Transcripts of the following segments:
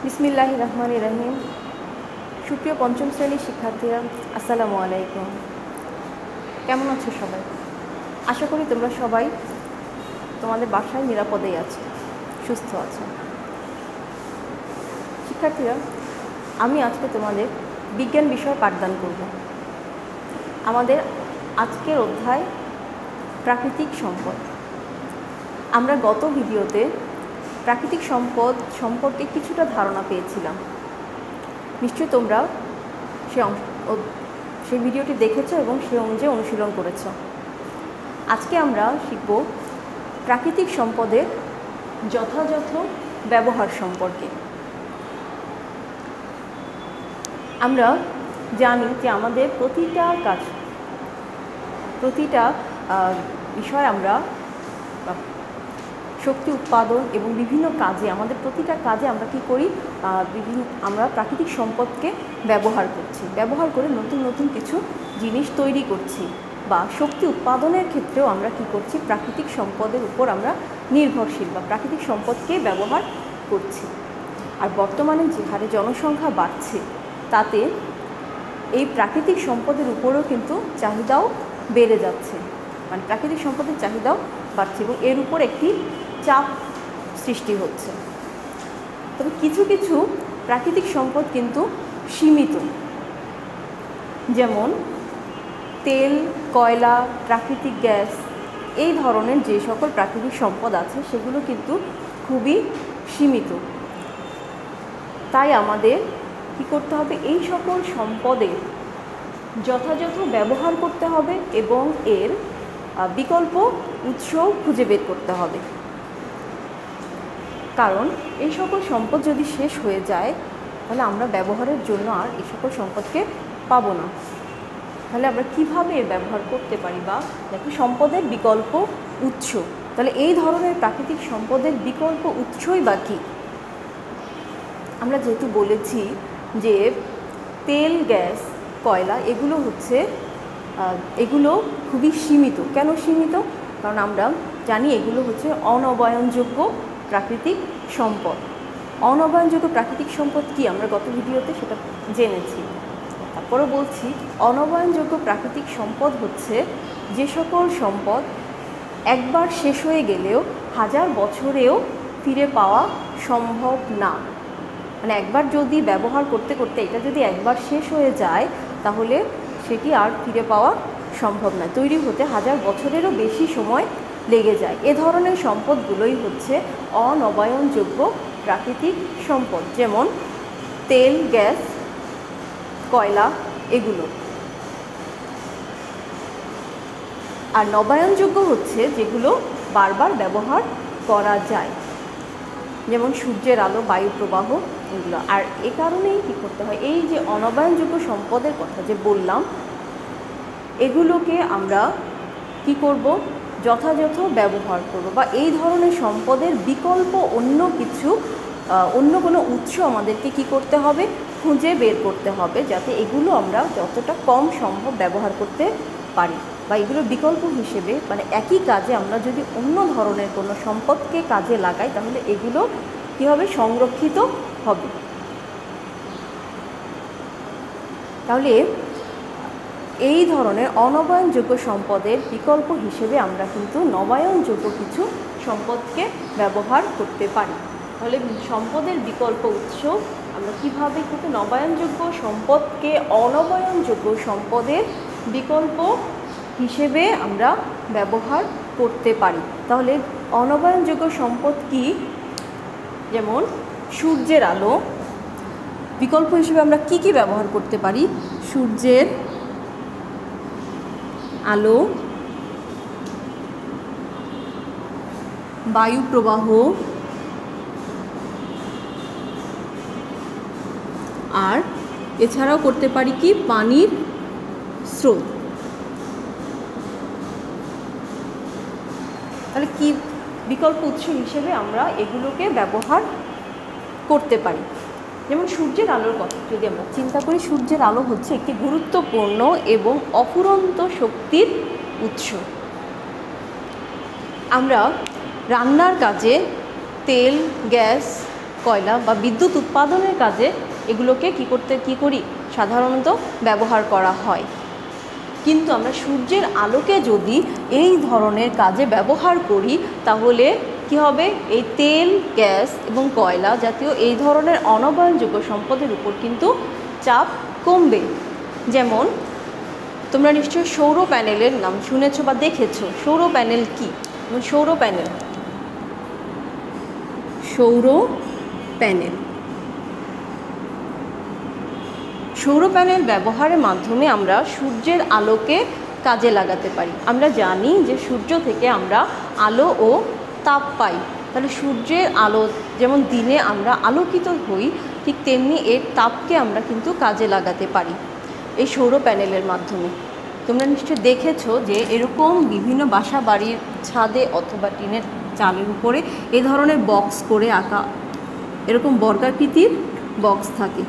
বিসমিল্লাহির রহমানির রহিম। সুপ্রিয় পঞ্চম শ্রেণীর শিক্ষার্থীরা, আসসালামু আলাইকুম। কেমন আছো সবাই? আশা করি তোমরা সবাই তোমাদের বাসায় নিরাপদেই আছো, সুস্থ আছো। শিক্ষার্থীরা, আমি আজকে তোমাদের বিজ্ঞান বিষয় পাঠদান করব। আমাদের আজকের অধ্যায় প্রাকৃতিক সম্পদ। আমরা গত ভিডিওতে প্রাকৃতিক সম্পদ সম্পর্কে কিছুটা ধারণা পেয়েছিলাম। নিশ্চয়ই তোমরা সেই ভিডিওটি দেখেছো এবং সেই অনুযায়ী অনুশীলন করেছো। আজকে আমরা শিখব প্রাকৃতিক সম্পদের যথাযথ ব্যবহার সম্পর্কে। আমরা জানি যে আমাদের প্রতিটা বিষয় আমরা শক্তি উৎপাদন এবং বিভিন্ন কাজে প্রতিটা কাজে আমরা কী করি, আমরা প্রাকৃতিক সম্পদকে ব্যবহার করে নতুন নতুন কিছু জিনিস তৈরি করছি, বা শক্তি উৎপাদনের ক্ষেত্রেও আমরা কী করছি, প্রাকৃতিক সম্পদের উপর আমরা নির্ভরশীল বা প্রাকৃতিক সম্পদকে ব্যবহার করছি। আর বর্তমানে যে হারে জনসংখ্যা বাড়ছে, তাতে এই প্রাকৃতিক সম্পদের উপরেও কিন্তু চাহিদাও বেড়ে যাচ্ছে, মানে প্রাকৃতিক সম্পদের চাহিদাও বাড়ছে এবং এর উপর একটি চাপ সৃষ্টি হচ্ছে। তবে কিছু কিছু প্রাকৃতিক সম্পদ কিন্তু সীমিত, যেমন তেল, কয়লা, প্রাকৃতিক গ্যাস, এই ধরনের যে সকল প্রাকৃতিক সম্পদ আছে সেগুলো কিন্তু খুবই সীমিত। তাই আমাদের কী করতে হবে, এই সকল সম্পদের যথাযথ ব্যবহার করতে হবে এবং এর বিকল্প উৎস খুঁজে বের করতে হবে। কারণ এই সকল সম্পদ যদি শেষ হয়ে যায়, তাহলে আমরা ব্যবহারের জন্য আর এই সকল সম্পদকে পাবো না। তাহলে আমরা কিভাবে এর ব্যবহার করতে পারি, বা দেখো সম্পদের বিকল্প উৎস, তাহলে এই ধরনের প্রাকৃতিক সম্পদের বিকল্প উৎসই বা কী? আমরা যেহেতু বলেছি যে তেল, গ্যাস, কয়লা এগুলো খুবই সীমিত। কেন সীমিত? কারণ আমরা জানি এগুলো হচ্ছে অনবায়নযোগ্য প্রাকৃতিক সম্পদ। অনবায়নযোগ্য প্রাকৃতিক সম্পদ কি, আমরা গত ভিডিওতে সেটা জেনেছি। তারপরে বলছি, অনবায়নযোগ্য প্রাকৃতিক সম্পদ হচ্ছে যে সকল সম্পদ একবার শেষ হয়ে গেলেও 1000 বছরেও ফিরে পাওয়া সম্ভব না। মানে একবার যদি ব্যবহার করতে করতে এটা যদি একবার শেষ হয়ে যায়, তাহলে সেটি আর ফিরে পাওয়া সম্ভব নয়। তৈরি হতে 1000 বছরেরও বেশি সময় লেগে যায়। এ ধরনের সম্পদগুলোই হচ্ছে অনবায়নযোগ্য প্রাকৃতিক সম্পদ, যেমন তেল, গ্যাস, কয়লা এগুলো। আর নবায়নযোগ্য হচ্ছে যেগুলো বারবার ব্যবহার করা যায়, যেমন সূর্যের আলো, বায়ু প্রবাহ এগুলো। আর এ কারণেই কী করতে হয়, এই যে অনবায়নযোগ্য সম্পদের কথা যে বললাম, এগুলোকে আমরা কি করব, যথাযথ ব্যবহার করব, বা এই ধরনের সম্পদের বিকল্প অন্য কোনো উৎস আমাদেরকে কি করতে হবে, খুঁজে বের করতে হবে, যাতে এগুলো আমরা যতটা কম সম্ভব ব্যবহার করতে পারি, বা এগুলো বিকল্প হিসেবে, মানে একই কাজে আমরা যদি অন্য ধরনের কোনো সম্পদকে কাজে লাগাই, তাহলে এগুলো কী হবে, সংরক্ষিত হবে। তাহলে এই ধরনের অনবায়নযোগ্য সম্পদের বিকল্প হিসেবে আমরা কিন্তু নবায়নযোগ্য কিছু সম্পদকে ব্যবহার করতে পারি। তাহলে সম্পদের বিকল্প উৎস আমরা কীভাবে কিন্তু নবায়নযোগ্য সম্পদকে অনবায়নযোগ্য সম্পদের বিকল্প হিসেবে আমরা ব্যবহার করতে পারি। তাহলে অনবায়নযোগ্য সম্পদ কি? যেমন সূর্যের আলো, বিকল্প হিসেবে আমরা কি কি ব্যবহার করতে পারি? সূর্যের আলো, বায়ু প্রবাহ, আর এছাড়াও করতে পারি কি, পানির স্রোত। তাহলে কি বিকল্প উৎস হিসেবে আমরা এগুলোকে ব্যবহার করতে পারি। যেমন সূর্যের আলোর কথা যদি আমরা চিন্তা করি, সূর্যের আলো হচ্ছে একটি গুরুত্বপূর্ণ এবং অফুরন্ত শক্তির উৎস। আমরা রান্নার কাজে তেল, গ্যাস, কয়লা বা বিদ্যুৎ উৎপাদনের কাজে এগুলোকে কী করি সাধারণত ব্যবহার করা হয়। কিন্তু আমরা সূর্যের আলোকে যদি এই ধরনের কাজে ব্যবহার করি তাহলে কি হবে, এই তেল, গ্যাস এবং কয়লা জাতীয় এই ধরনের অনবায়নযোগ্য সম্পদের উপর কিন্তু চাপ কমবে। যেমন তোমরা নিশ্চয়ই সৌর প্যানেলের নাম শুনেছো বা দেখেছো। সৌর প্যানেল কি? সৌর প্যানেল সৌর প্যানেল ব্যবহারের মাধ্যমে আমরা সূর্যের আলোকে কাজে লাগাতে পারি। আমরা জানি যে সূর্য থেকে আমরা আলো ও তাপ পাই। তাহলে সূর্যের আলো যেমন দিনে আমরা আলোকিত হই, ঠিক তেমনি এর তাপকে আমরা কিন্তু কাজে লাগাতে পারি এই সৌর প্যানেলের মাধ্যমে। তোমরা নিশ্চয়ই দেখেছো যে এরকম বিভিন্ন বাসা বাড়ির ছাদে অথবা টিনের চালের উপরে এ ধরনের বক্স করে আঁকা এরকম বর্গাকৃতির বক্স থাকে,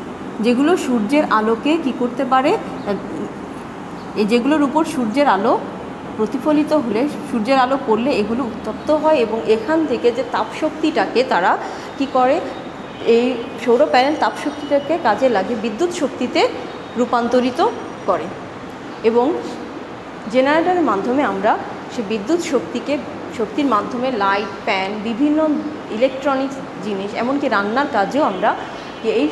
যেগুলো সূর্যের আলোকে কি করতে পারে, যেগুলোর উপর সূর্যের আলো প্রতিফলিত হলে, সূর্যের আলো পড়লে এগুলো উত্তপ্ত হয় এবং এখান থেকে যে তাপশক্তিটাকে তারা কি করে, এই সৌর প্যানেল তাপশক্তিটাকে কাজে লাগিয়ে বিদ্যুৎ শক্তিতে রূপান্তরিত করে এবং জেনারেটরের মাধ্যমে আমরা সে বিদ্যুৎ শক্তির মাধ্যমে লাইট, ফ্যান, বিভিন্ন ইলেকট্রনিক্স জিনিস, এমনকি রান্নার কাজেও আমরা এই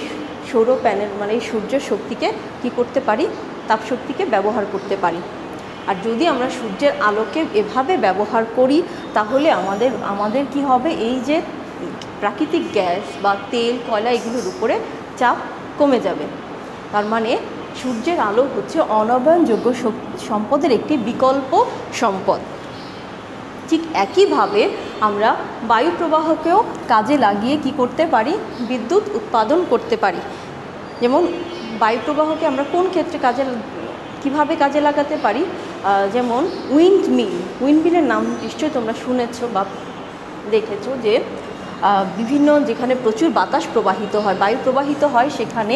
সৌর প্যানেল মানে এই সূর্যের শক্তিকে কি করতে পারি, তাপশক্তিকে ব্যবহার করতে পারি। আর যদি আমরা সূর্যের আলোকে এভাবে ব্যবহার করি তাহলে আমাদের কি হবে, এই যে প্রাকৃতিক গ্যাস বা তেল, কয়লা এগুলোর উপরে চাপ কমে যাবে। তার মানে সূর্যের আলো হচ্ছে অনবায়নযোগ্য সম্পদের একটি বিকল্প সম্পদ। ঠিক একইভাবে আমরা বায়ু প্রবাহকেও কাজে লাগিয়ে কি করতে পারি, বিদ্যুৎ উৎপাদন করতে পারি। যেমন বায়ু প্রবাহকে আমরা কোন ক্ষেত্রে কিভাবে কাজে লাগাতে পারি, যেমন উইন্ডমিলের নাম নিশ্চয়ই তোমরা শুনেছো বা দেখেছো যে বিভিন্ন যেখানে প্রচুর বাতাস প্রবাহিত হয়, বায়ু প্রবাহিত হয়, সেখানে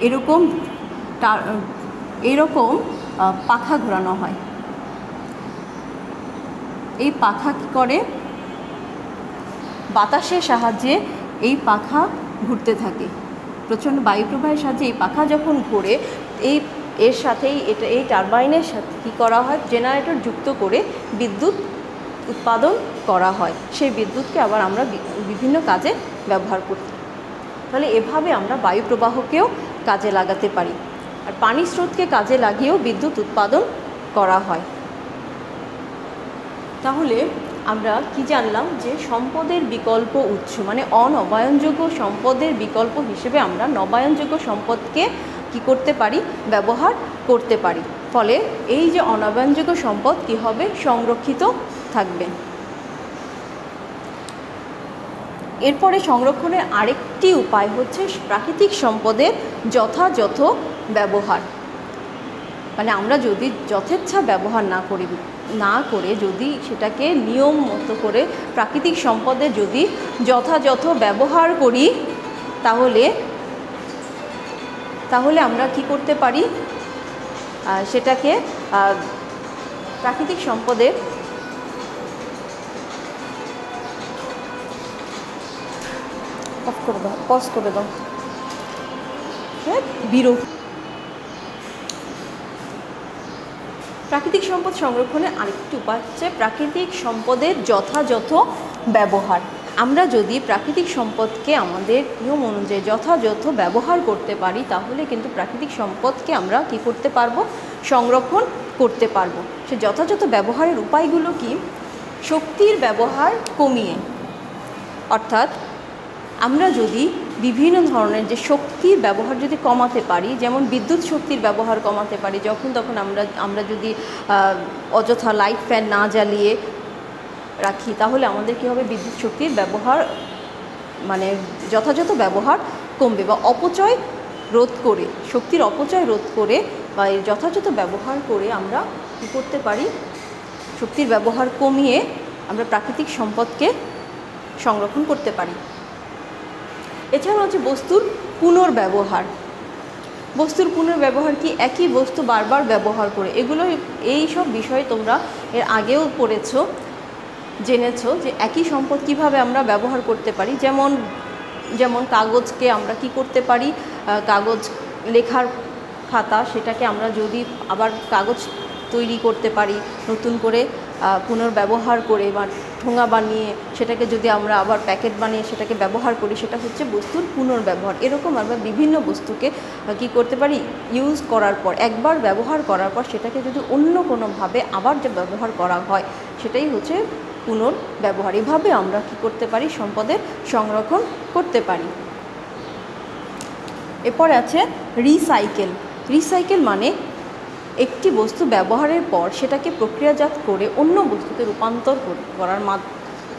এরকম পাখা ঘোরানো হয়। এই পাখা কী করে, বাতাসের সাহায্যে এই পাখা ঘুরতে থাকে। প্রচণ্ড বায়ু প্রবাহের সাহায্যে এই পাখা যখন ঘোরে, এর সাথেই এই টারবাইনের সাথে কী করা হয়, জেনারেটর যুক্ত করে বিদ্যুৎ উৎপাদন করা হয়। সেই বিদ্যুৎকে আবার আমরা বিভিন্ন কাজে ব্যবহার করি। তাহলে এভাবে আমরা বায়ু প্রবাহকেও কাজে লাগাতে পারি। আর পানি স্রোতকে কাজে লাগিয়েও বিদ্যুৎ উৎপাদন করা হয়। তাহলে আমরা কি জানলাম, যে সম্পদের বিকল্প উৎস মানে অনবায়নযোগ্য সম্পদের বিকল্প হিসেবে আমরা নবায়নযোগ্য সম্পদকে কি করতে পারি, ব্যবহার করতে পারি। ফলে এই যে অনবায়নযোগ্য সম্পদ কি হবে, সংরক্ষিত থাকবে। এরপরে সংরক্ষণের আরেকটি উপায় হচ্ছে প্রাকৃতিক সম্পদের যথাযথ ব্যবহার। মানে আমরা যদি যথেচ্ছা ব্যবহার না করে যদি সেটাকে নিয়ম মতো করে প্রাকৃতিক সম্পদের যদি যথাযথ ব্যবহার করি তাহলে আমরা কি করতে পারি, সেটাকে প্রাকৃতিক সম্পদের পজ করে দাও প্রাকৃতিক সম্পদ সংরক্ষণের আরেকটি উপায় হচ্ছে প্রাকৃতিক সম্পদের যথাযথ ব্যবহার। আমরা যদি প্রাকৃতিক সম্পদকে আমাদের নিয়ম অনুযায়ী যথাযথ ব্যবহার করতে পারি তাহলে কিন্তু প্রাকৃতিক সম্পদকে আমরা কি করতে পারবো, সংরক্ষণ করতে পারবো। সে যথাযথ ব্যবহারের উপায়গুলো কি, শক্তির ব্যবহার কমিয়ে, অর্থাৎ আমরা যদি বিভিন্ন ধরনের যে শক্তির ব্যবহার যদি কমাতে পারি, যেমন বিদ্যুৎ শক্তির ব্যবহার কমাতে পারি, যখন তখন আমরা যদি অযথা লাইট, ফ্যান না জ্বালিয়ে রাখি তাহলে আমাদের কী হবে, বিদ্যুৎ শক্তির ব্যবহার মানে যথাযথ ব্যবহার কমবে বা অপচয় রোধ করে, শক্তির অপচয় রোধ করে বা এর যথাযথ ব্যবহার করে আমরা কী করতে পারি, শক্তির ব্যবহার কমিয়ে আমরা প্রাকৃতিক সম্পদকে সংরক্ষণ করতে পারি। এছাড়া হচ্ছে বস্তুর পুনর্ব্যবহার। বস্তুর পুনর্ব্যবহার কি, একই বস্তু বারবার ব্যবহার করে, এই সব বিষয়ে তোমরা এর আগেও জেনেছো যে একই সম্পদ কিভাবে আমরা ব্যবহার করতে পারি। যেমন যেমন কাগজকে আমরা কি করতে পারি, কাগজ লেখার খাতা, সেটাকে আমরা যদি আবার কাগজ তৈরি করতে পারি নতুন করে পুনর্ব্যবহার করে বা ঠোঙা বানিয়ে সেটাকে যদি আমরা আবার প্যাকেট বানিয়ে সেটাকে ব্যবহার করি, সেটা হচ্ছে বস্তুর পুনর্ব্যবহার। এরকম আমরা বিভিন্ন বস্তুকে কি করতে পারি, ইউজ করার পর, একবার ব্যবহার করার পর সেটাকে যদি অন্য কোনোভাবে আবার যে ব্যবহার করা হয় সেটাই হচ্ছে পুনর্ব্যবহার। এভাবে আমরা কি করতে পারি, সম্পদের সংরক্ষণ করতে পারি। এরপরে আছে রিসাইকেল। রিসাইকেল মানে একটি বস্তু ব্যবহারের পর সেটাকে প্রক্রিয়াজাত করে অন্য বস্তুতে রূপান্তর করার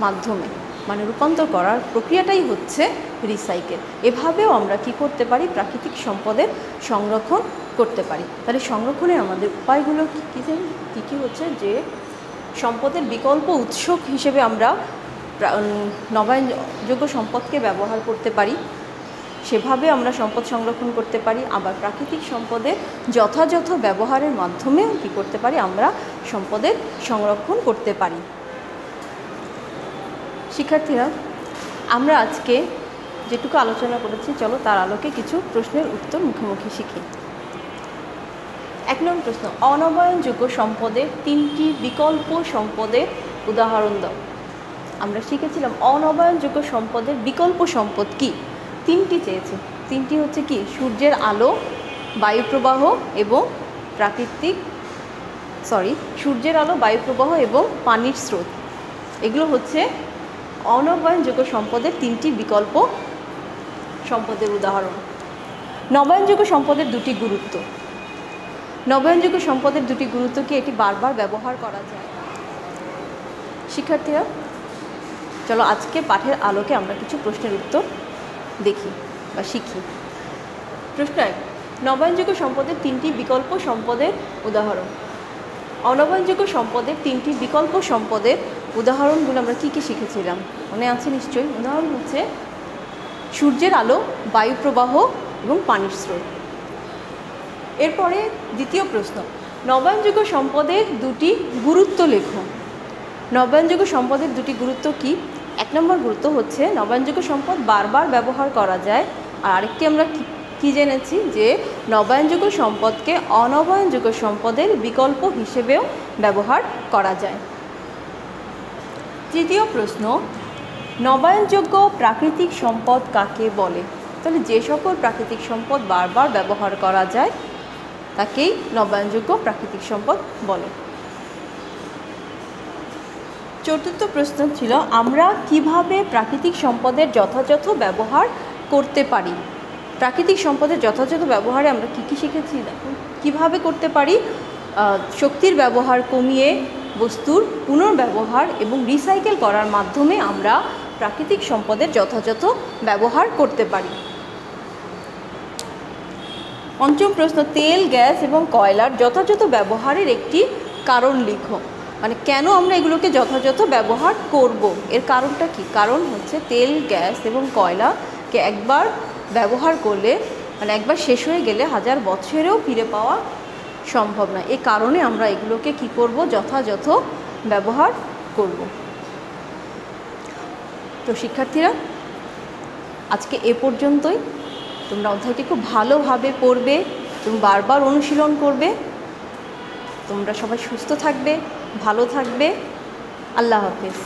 মাধ্যমে, মানে রূপান্তর করার প্রক্রিয়াটাই হচ্ছে রিসাইকেল। এভাবেও আমরা কি করতে পারি, প্রাকৃতিক সম্পদের সংরক্ষণ করতে পারি। তাহলে সংরক্ষণের আমাদের উপায়গুলো কী কী হচ্ছে, যে সম্পদের বিকল্প উৎস হিসেবে আমরা নবায়নযোগ্য সম্পদকে ব্যবহার করতে পারি, সেভাবে আমরা সম্পদ সংরক্ষণ করতে পারি। আবার প্রাকৃতিক সম্পদের যথাযথ ব্যবহারের মাধ্যমেও কী করতে পারি, আমরা সম্পদের সংরক্ষণ করতে পারি। শিক্ষার্থীরা, আমরা আজকে যেটুকু আলোচনা করেছি, চলো তার আলোকে কিছু প্রশ্নের উত্তর মুখোমুখি শিখি। 1 নম্বর প্রশ্ন, অনবায়নযোগ্য সম্পদের 3টি বিকল্প সম্পদের উদাহরণ দাও। আমরা শিখেছিলাম অনবায়নযোগ্য সম্পদের বিকল্প সম্পদ কি, 3টি চেয়েছে। 3টি হচ্ছে কি, সূর্যের আলো, বায়ুপ্রবাহ এবং সূর্যের আলো, বায়ুপ্রবাহ এবং পানির স্রোত। এগুলো হচ্ছে অনবায়নযোগ্য সম্পদের 3টি বিকল্প সম্পদের উদাহরণ। নবায়নযোগ্য সম্পদের 2টি গুরুত্ব। নবায়নযোগ্য সম্পদের 2টি গুরুত্ব কি, এটি বারবার ব্যবহার করা যায়। শিক্ষার্থীরা, চলো আজকে পাঠের আলোকে আমরা কিছু প্রশ্নের উত্তর দেখি বা শিখি। প্রশ্ন 1, নবায়নযোগ্য সম্পদের 3টি বিকল্প সম্পদের উদাহরণ। অনবায়নযোগ্য সম্পদের 3টি বিকল্প সম্পদের উদাহরণগুলো আমরা কি কি শিখেছিলাম, মনে আছে নিশ্চয়ই? উদাহরণ হচ্ছে সূর্যের আলো, বায়ুপ্রবাহ এবং পানির স্রোত। এরপরে দ্বিতীয় প্রশ্ন, নবায়নযোগ্য সম্পদের 2টি গুরুত্ব লেখো। নবায়নযোগ্য সম্পদের 2টি গুরুত্ব কি? 1 নম্বর গুরুত্ব হচ্ছে নবায়নযোগ্য সম্পদ বারবার ব্যবহার করা যায়। আর আরেকটি আমরা কি জেনেছি, যে নবায়নযোগ্য সম্পদকে অনবায়নযোগ্য সম্পদের বিকল্প হিসেবেও ব্যবহার করা যায়। তৃতীয় প্রশ্ন, নবায়নযোগ্য প্রাকৃতিক সম্পদ কাকে বলে? তাহলে যে সকল প্রাকৃতিক সম্পদ বারবার ব্যবহার করা যায় তাকেই নবায়নযোগ্য প্রাকৃতিক সম্পদ বলে। চতুর্থ প্রশ্ন ছিল, আমরা কিভাবে প্রাকৃতিক সম্পদের যথাযথ ব্যবহার করতে পারি? প্রাকৃতিক সম্পদের যথাযথ ব্যবহারে আমরা কী কী শিখেছি, কীভাবে করতে পারি? শক্তির ব্যবহার কমিয়ে বস্তুর পুনর্ব্যবহার এবং রিসাইকেল করার মাধ্যমে আমরা প্রাকৃতিক সম্পদের যথাযথ ব্যবহার করতে পারি। পঞ্চম প্রশ্ন, তেল, গ্যাস এবং কয়লার যথাযথ ব্যবহারের একটি কারণ লিখো। মানে কেন আমরা এগুলোকে যথাযথ ব্যবহার করব, এর কারণটা কি? কারণ হচ্ছে তেল, গ্যাস এবং কয়লাকে একবার ব্যবহার করলে, মানে একবার শেষ হয়ে গেলে 1000 বছরেও ফিরে পাওয়া সম্ভব না। এই কারণে আমরা এগুলোকে কি করব, যথাযথ ব্যবহার করব। তো শিক্ষার্থীরা, আজকে এ পর্যন্তই। তোমরা অধ্যায়টি খুব ভালোভাবে পড়বে এবং বারবার অনুশীলন করবে। তোমরা সবাই সুস্থ থাকবে, ভালো থাকবে। আল্লাহ হাফেজ।